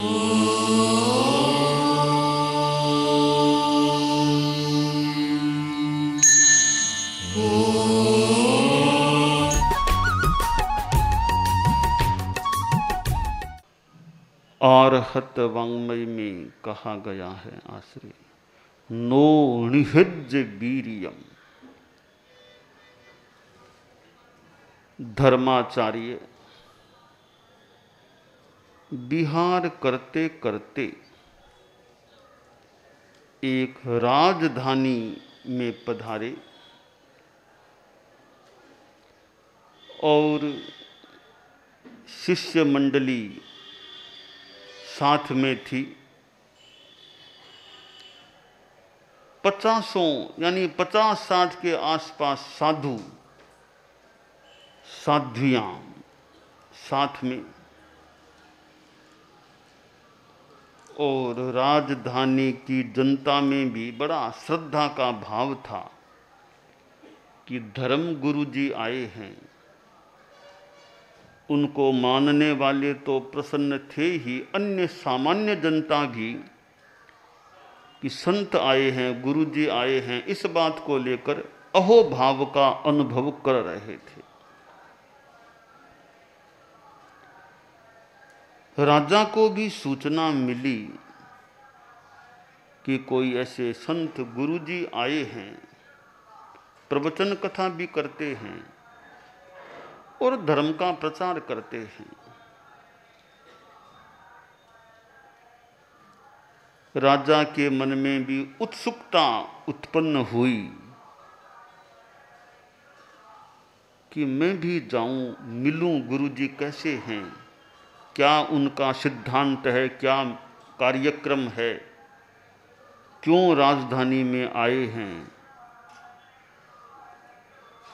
आर्हत वाङ्मय में कहा गया है आश्रय, नो निहज्ज वीर्यम। धर्माचार्य विहार करते करते एक राजधानी में पधारे और शिष्य मंडली साथ में थी। 50 यानी 50-60 के आसपास साधु साध्वियां साथ में, और राजधानी की जनता में भी बड़ा श्रद्धा का भाव था कि धर्म गुरु जी आए हैं। उनको मानने वाले तो प्रसन्न थे ही, अन्य सामान्य जनता भी कि संत आए हैं, गुरु जी आए हैं, इस बात को लेकर अहोभाव का अनुभव कर रहे थे। राजा को भी सूचना मिली कि कोई ऐसे संत गुरु जी आए हैं, प्रवचन कथा भी करते हैं और धर्म का प्रचार करते हैं। राजा के मन में भी उत्सुकता उत्पन्न हुई कि मैं भी जाऊं, मिलूं, गुरुजी कैसे हैं, क्या उनका सिद्धांत है, क्या कार्यक्रम है, क्यों राजधानी में आए हैं।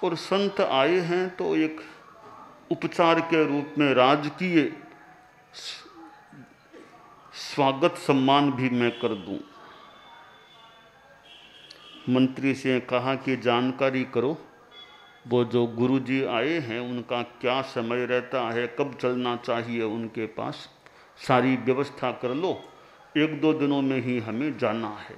और संत आए हैं तो एक उपचार के रूप में राजकीय स्वागत सम्मान भी मैं कर दूं। मंत्री से कहा कि जानकारी करो, वो जो गुरुजी आए हैं उनका क्या समय रहता है, कब चलना चाहिए उनके पास, सारी व्यवस्था कर लो, 1-2 दिनों में ही हमें जाना है।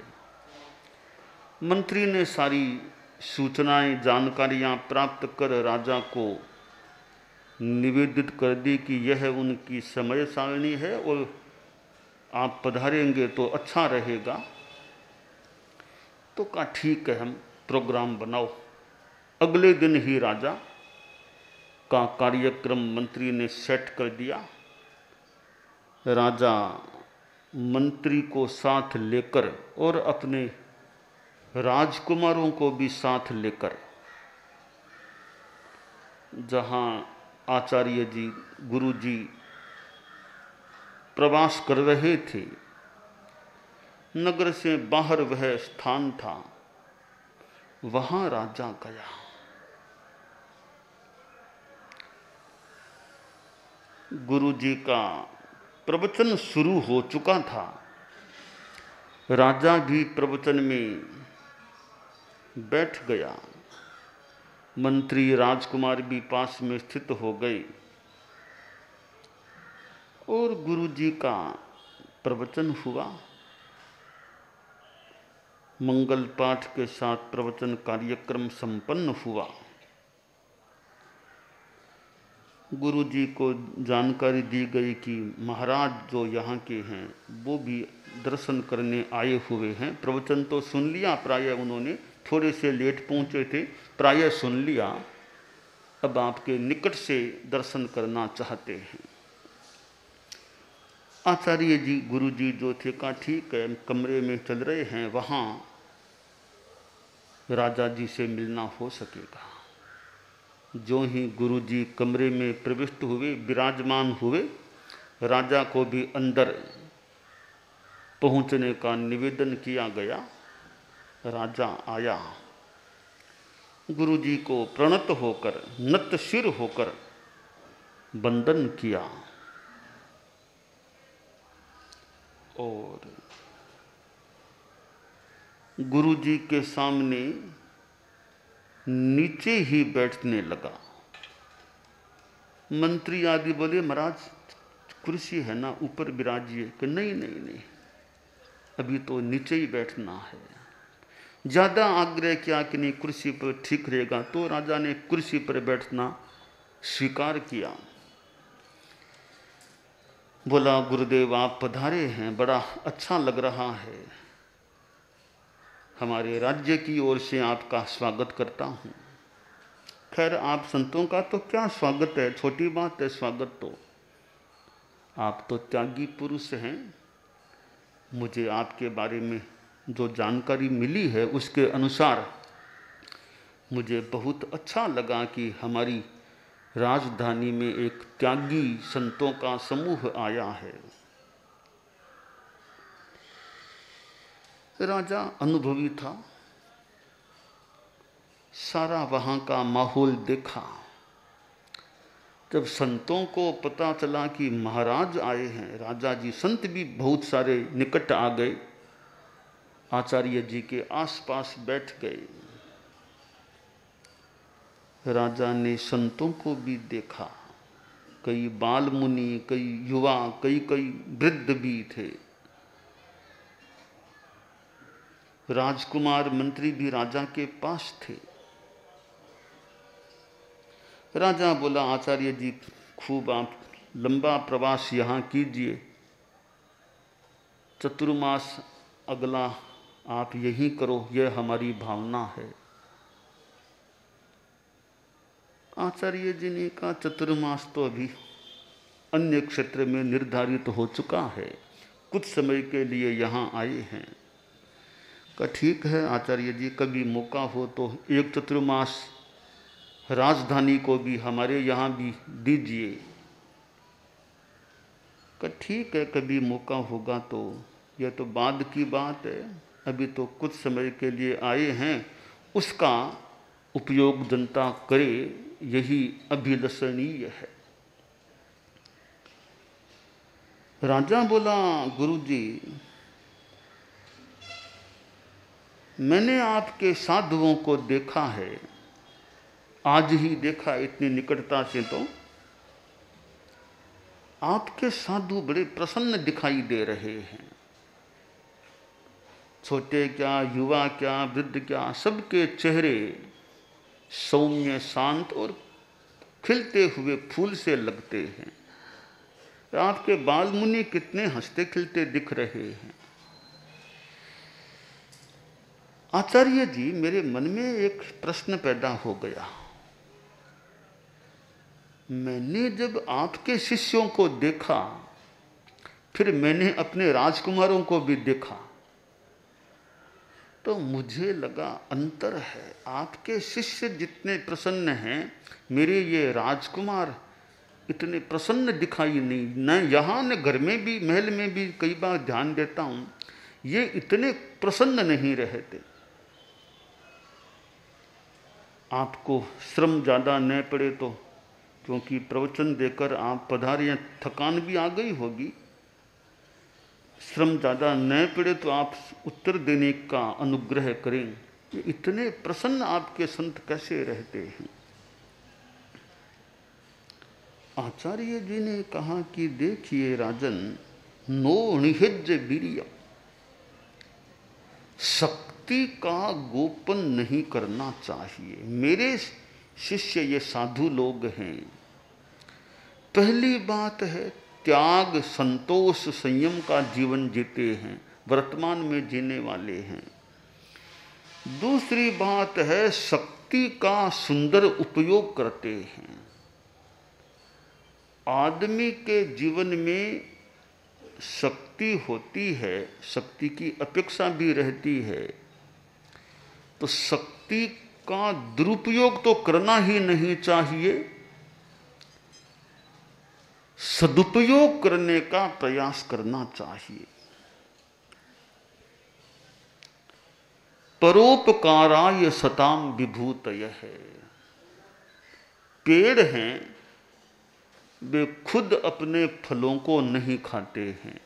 मंत्री ने सारी सूचनाएं जानकारियां प्राप्त कर राजा को निवेदित कर दी कि यह उनकी समय सारणी है और आप पधारेंगे तो अच्छा रहेगा। तो कहा ठीक है, हम प्रोग्राम बनाओ। अगले दिन ही राजा का कार्यक्रम मंत्री ने सेट कर दिया। राजा मंत्री को साथ लेकर और अपने राजकुमारों को भी साथ लेकर जहां आचार्य जी, गुरु जी प्रवास कर रहे थे, नगर से बाहर वह स्थान था, वहां राजा गया। गुरु जी का प्रवचन शुरू हो चुका था। राजा भी प्रवचन में बैठ गया। मंत्री राजकुमार भी पास में स्थित हो गए और गुरु जी का प्रवचन हुआ। मंगल पाठ के साथ प्रवचन कार्यक्रम संपन्न हुआ। गुरु जी को जानकारी दी गई कि महाराज जो यहाँ के हैं वो भी दर्शन करने आए हुए हैं। प्रवचन तो सुन लिया, प्रायः उन्होंने थोड़े से लेट पहुँचे थे, प्रायः सुन लिया, अब आपके निकट से दर्शन करना चाहते हैं। आचार्य जी, गुरु जी जो थे, कहा ठीक है, कमरे में चल रहे हैं, वहाँ राजा जी से मिलना हो सकेगा। जो ही गुरु जी कमरे में प्रविष्ट हुए, विराजमान हुए, राजा को भी अंदर पहुंचने का निवेदन किया गया। राजा आया, गुरु जी को प्रणत होकर, नत सिर होकर वंदन किया और गुरु जी के सामने नीचे ही बैठने लगा। मंत्री आदि बोले, महाराज कुर्सी है ना ऊपर विराजिए, कि नहीं नहीं नहीं, अभी तो नीचे ही बैठना है। ज़्यादा आग्रह किया कि नहीं कुर्सी पर ठीक रहेगा, तो राजा ने कुर्सी पर बैठना स्वीकार किया। बोला गुरुदेव आप पधारे हैं, बड़ा अच्छा लग रहा है, हमारे राज्य की ओर से आपका स्वागत करता हूँ। खैर आप संतों का तो क्या स्वागत है, छोटी बात है स्वागत तो, आप तो त्यागी पुरुष हैं। मुझे आपके बारे में जो जानकारी मिली है उसके अनुसार मुझे बहुत अच्छा लगा कि हमारी राजधानी में एक त्यागी संतों का समूह आया है। राजा अनुभवी था, सारा वहाँ का माहौल देखा। जब संतों को पता चला कि महाराज आए हैं, राजा जी, संत भी बहुत सारे निकट आ गए, आचार्य जी के आसपास बैठ गए। राजा ने संतों को भी देखा, कई बाल मुनि, कई युवा, कई वृद्ध भी थे। राजकुमार मंत्री भी राजा के पास थे। राजा बोला आचार्य जी खूब आप लंबा प्रवास यहाँ कीजिए, चतुर्मास अगला आप यहीं करो, यह हमारी भावना है। आचार्य जी ने कहा चतुर्मास तो अभी अन्य क्षेत्र में निर्धारित हो चुका है, कुछ समय के लिए यहाँ आए हैं। कहा ठीक है आचार्य जी, कभी मौका हो तो एक चतुर्मास राजधानी को भी हमारे यहाँ भी दीजिए। कहा ठीक है, कभी मौका होगा तो, यह तो बाद की बात है, अभी तो कुछ समय के लिए आए हैं, उसका उपयोग जनता करे, यही अभिलषणीय है। राजा बोला गुरुजी, मैंने आपके साधुओं को देखा है, आज ही देखा इतनी निकटता से, तो आपके साधु बड़े प्रसन्न दिखाई दे रहे हैं। छोटे क्या, युवा क्या, वृद्ध क्या, सबके चेहरे सौम्य, शांत और खिलते हुए फूल से लगते हैं। आपके बाल मुनि कितने हंसते खिलते दिख रहे हैं। आचार्य जी, मेरे मन में एक प्रश्न पैदा हो गया। मैंने जब आपके शिष्यों को देखा, फिर मैंने अपने राजकुमारों को भी देखा, तो मुझे लगा अंतर है। आपके शिष्य जितने प्रसन्न हैं, मेरे ये राजकुमार इतने प्रसन्न दिखाई नहीं, न यहाँ न घर में भी, महल में भी कई बार ध्यान देता हूँ, ये इतने प्रसन्न नहीं रहते। आपको श्रम ज़्यादा न पड़े तो, क्योंकि प्रवचन देकर आप पधारे, थकान भी आ गई होगी, श्रम ज़्यादा न पड़े तो आप उत्तर देने का अनुग्रह करें। ये इतने प्रसन्न आपके संत कैसे रहते हैं। आचार्य जी ने कहा कि देखिए राजन, नो निहिज वीर्य, शक्ति का गोपन नहीं करना चाहिए। मेरे शिष्य ये साधु लोग हैं। पहली बात है, त्याग, संतोष, संयम का जीवन जीते हैं, वर्तमान में जीने वाले हैं। दूसरी बात है, शक्ति का सुंदर उपयोग करते हैं। आदमी के जीवन में शक्ति होती है, शक्ति की अपेक्षा भी रहती है, तो शक्ति का दुरुपयोग तो करना ही नहीं चाहिए, सदुपयोग करने का प्रयास करना चाहिए। परोपकाराय सताम विभूतयः। पेड़ हैं, वे खुद अपने फलों को नहीं खाते हैं,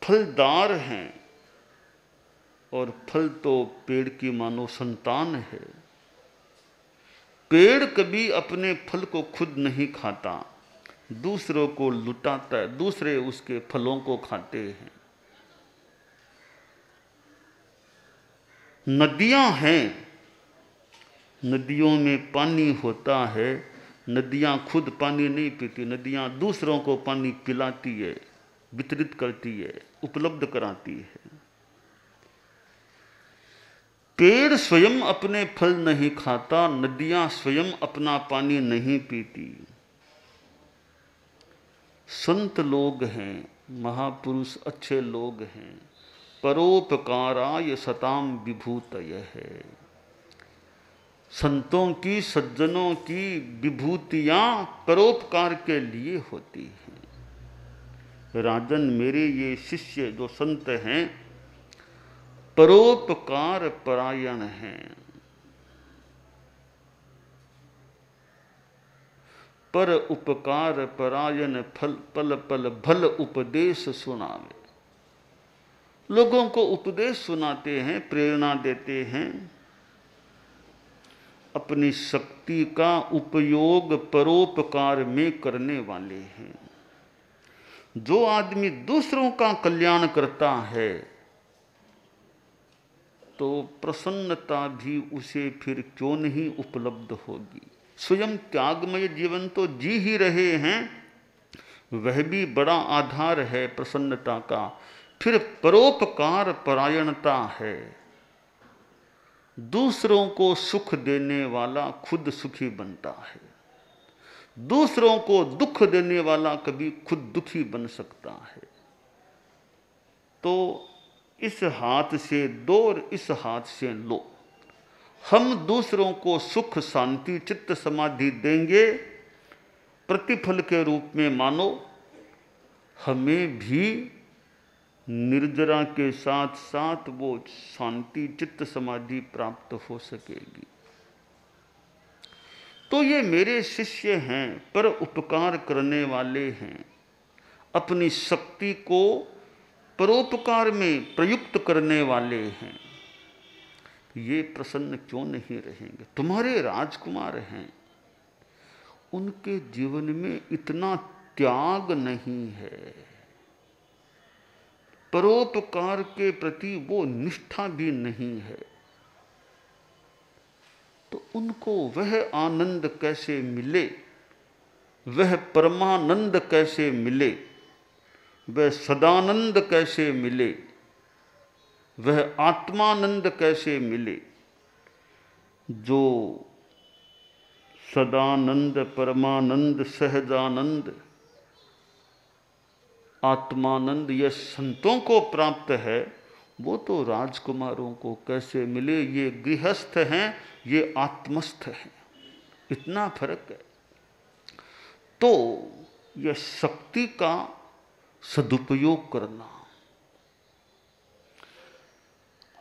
फलदार हैं, और फल तो पेड़ की मानो संतान है। पेड़ कभी अपने फल को खुद नहीं खाता, दूसरों को लुटाता है, दूसरे उसके फलों को खाते हैं। नदियां हैं, नदियों में पानी होता है, नदियां खुद पानी नहीं पीती, नदियां दूसरों को पानी पिलाती है, वितरित करती है, उपलब्ध कराती है। पेड़ स्वयं अपने फल नहीं खाता, नदियां स्वयं अपना पानी नहीं पीती। संत लोग हैं, महापुरुष अच्छे लोग हैं, परोपकाराय सताम विभूतयः है। संतों की, सज्जनों की विभूतियां परोपकार के लिए होती हैं। राजन, मेरे ये शिष्य जो संत हैं परोपकार परायण हैं। पर उपकार परायण फल पल पल भल उपदेश सुनावे। लोगों को उपदेश सुनाते हैं, प्रेरणा देते हैं, अपनी शक्ति का उपयोग परोपकार में करने वाले हैं। जो आदमी दूसरों का कल्याण करता है तो प्रसन्नता भी उसे फिर क्यों नहीं उपलब्ध होगी। स्वयं त्यागमय जीवन तो जी ही रहे हैं, वह भी बड़ा आधार है प्रसन्नता का। फिर परोपकार परायणता है, दूसरों को सुख देने वाला खुद सुखी बनता है, दूसरों को दुख देने वाला कभी खुद दुखी बन सकता है। तो इस हाथ से दो और इस हाथ से लो। हम दूसरों को सुख शांति चित्त समाधि देंगे, प्रतिफल के रूप में मानो हमें भी निर्जरा के साथ साथ वो शांति चित्त समाधि प्राप्त हो सकेगी। तो ये मेरे शिष्य हैं, पर उपकार करने वाले हैं, अपनी शक्ति को परोपकार में प्रयुक्त करने वाले हैं। ये प्रसन्न क्यों नहीं रहेंगे? तुम्हारे राजकुमार हैं, उनके जीवन में इतना त्याग नहीं है, परोपकार के प्रति वो निष्ठा भी नहीं है, तो उनको वह आनंद कैसे मिले, वह परमानंद कैसे मिले, वह सदानंद कैसे मिले, वह आत्मानंद कैसे मिले जो सदानंद परमानंद सहजानंद आत्मानंद यह संतों को प्राप्त है, वो तो राजकुमारों को कैसे मिले। ये गृहस्थ हैं, ये आत्मस्थ हैं, इतना फर्क है। तो यह शक्ति का सदुपयोग करना।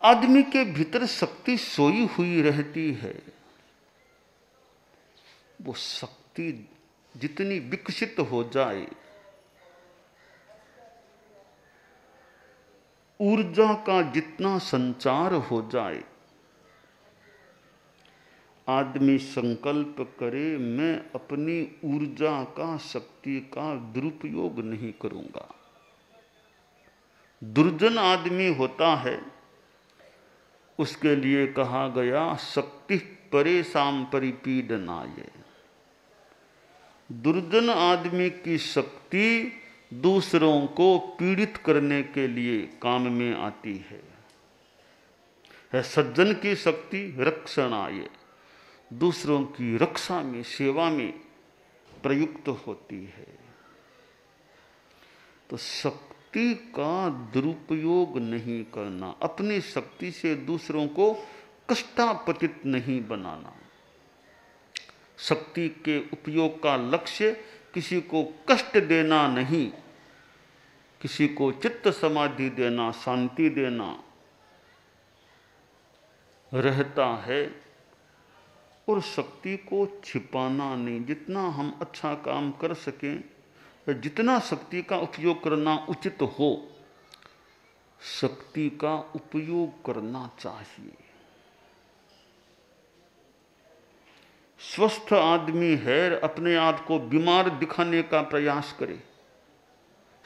आदमी के भीतर शक्ति सोई हुई रहती है, वो शक्ति जितनी विकसित हो जाए, ऊर्जा का जितना संचार हो जाए, आदमी संकल्प करे मैं अपनी ऊर्जा का, शक्ति का दुरुपयोग नहीं करूंगा। दुर्जन आदमी होता है, उसके लिए कहा गया शक्ति परेशान परिपीडनाय। दुर्जन आदमी की शक्ति दूसरों को पीड़ित करने के लिए काम में आती है। सज्जन की शक्ति रक्षणाय, दूसरों की रक्षा में, सेवा में प्रयुक्त होती है। तो शक्ति का दुरुपयोग नहीं करना, अपनी शक्ति से दूसरों को कष्टापतित नहीं बनाना। शक्ति के उपयोग का लक्ष्य किसी को कष्ट देना नहीं, किसी को चित्त समाधि देना, शांति देना रहता है। और शक्ति को छिपाना नहीं। जितना हम अच्छा काम कर सकें, जितना शक्ति का उपयोग करना उचित हो, शक्ति का उपयोग करना चाहिए। स्वस्थ आदमी है अपने आप को बीमार दिखाने का प्रयास करे,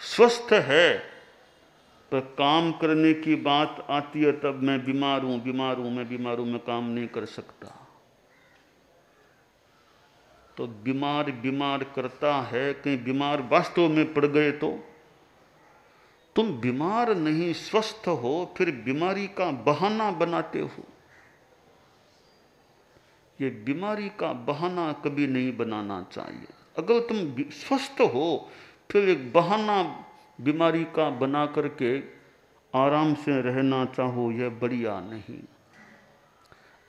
स्वस्थ है पर काम करने की बात आती है तब मैं बीमार हूं, बीमार हूं, मैं बीमार हूं, मैं काम नहीं कर सकता। तो बीमार बीमार करता है, कहीं बीमार वास्तव में पड़ गए तो तुम बीमार नहीं स्वस्थ हो, फिर बीमारी का बहाना बनाते हो। ये बीमारी का बहाना कभी नहीं बनाना चाहिए। अगर तुम स्वस्थ हो फिर एक बहाना बीमारी का बना करके आराम से रहना चाहो, यह बढ़िया नहीं।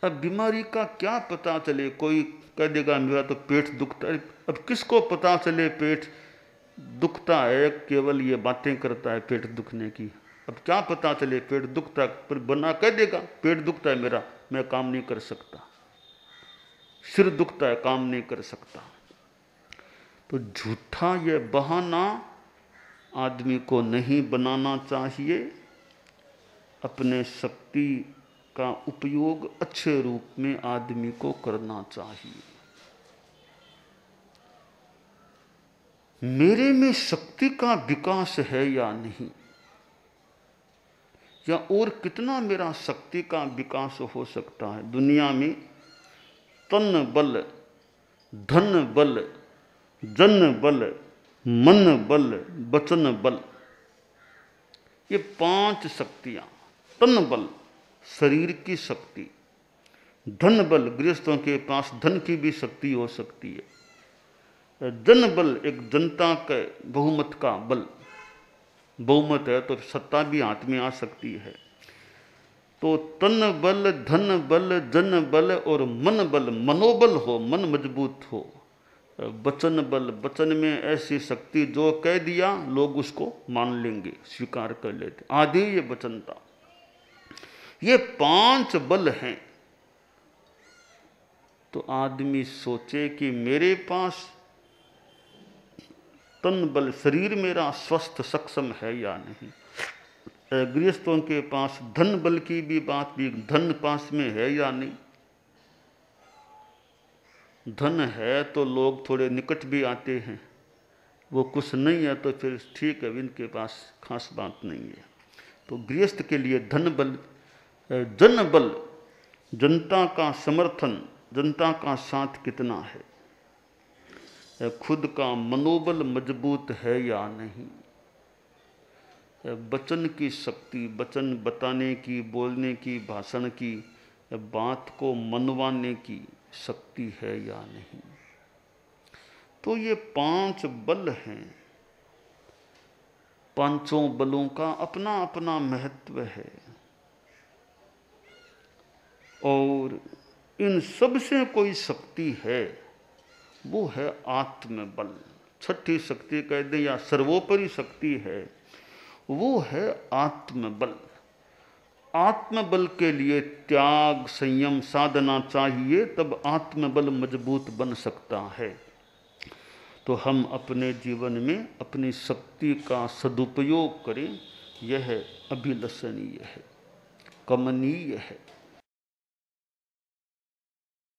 अब बीमारी का क्या पता चले, कोई कह देगा मेरा तो पेट दुखता है। अब किसको पता चले पेट दुखता है, केवल ये बातें करता है पेट दुखने की। अब क्या पता चले पेट दुखता है, पर बना कह देगा पेट दुखता है मेरा, मैं काम नहीं कर सकता, सिर दुखता है काम नहीं कर सकता। तो झूठा यह बहाना आदमी को नहीं बनाना चाहिए। अपने शक्ति का उपयोग अच्छे रूप में आदमी को करना चाहिए। मेरे में शक्ति का विकास है या नहीं, या और कितना मेरा शक्ति का विकास हो सकता है। दुनिया में तन बल, धन बल, जन बल, मन बल, वचन बल, ये 5 शक्तियां। तन बल शरीर की शक्ति, धन बल गृहस्थों के पास धन की भी शक्ति हो सकती है, जन बल एक जनता के बहुमत का बल, बहुमत है तो सत्ता भी हाथ में आ सकती है। तो तन बल, धन बल, जन बल और मन बल, मनोबल हो, मन मजबूत हो। वचन बल, वचन में ऐसी शक्ति जो कह दिया लोग उसको मान लेंगे, स्वीकार कर लेते, आदि ये वचनता। ये 5 बल हैं। तो आदमी सोचे कि मेरे पास तन बल, शरीर मेरा स्वस्थ सक्षम है या नहीं। गृहस्थों के पास धन बल की भी बात भी, धन पास में है या नहीं। धन है तो लोग थोड़े निकट भी आते हैं, वो कुछ नहीं है तो फिर ठीक है, इनके पास खास बात नहीं है। तो गृहस्थ के लिए धन बल, जन बल, जनता का समर्थन, जनता का साथ कितना है, खुद का मनोबल मजबूत है या नहीं, वचन की शक्ति, वचन बताने की, बोलने की, भाषण की, बात को मनवाने की शक्ति है या नहीं। तो ये 5 बल हैं। 5 बलों का अपना अपना महत्व है और इन सब से कोई शक्ति है, वो है आत्मबल। छठी शक्ति कह दें या सर्वोपरि शक्ति है, वो है आत्मबल। आत्मबल के लिए त्याग, संयम, साधना चाहिए, तब आत्मबल मजबूत बन सकता है। तो हम अपने जीवन में अपनी शक्ति का सदुपयोग करें, यह अभिलषणीय है, कमनीय है।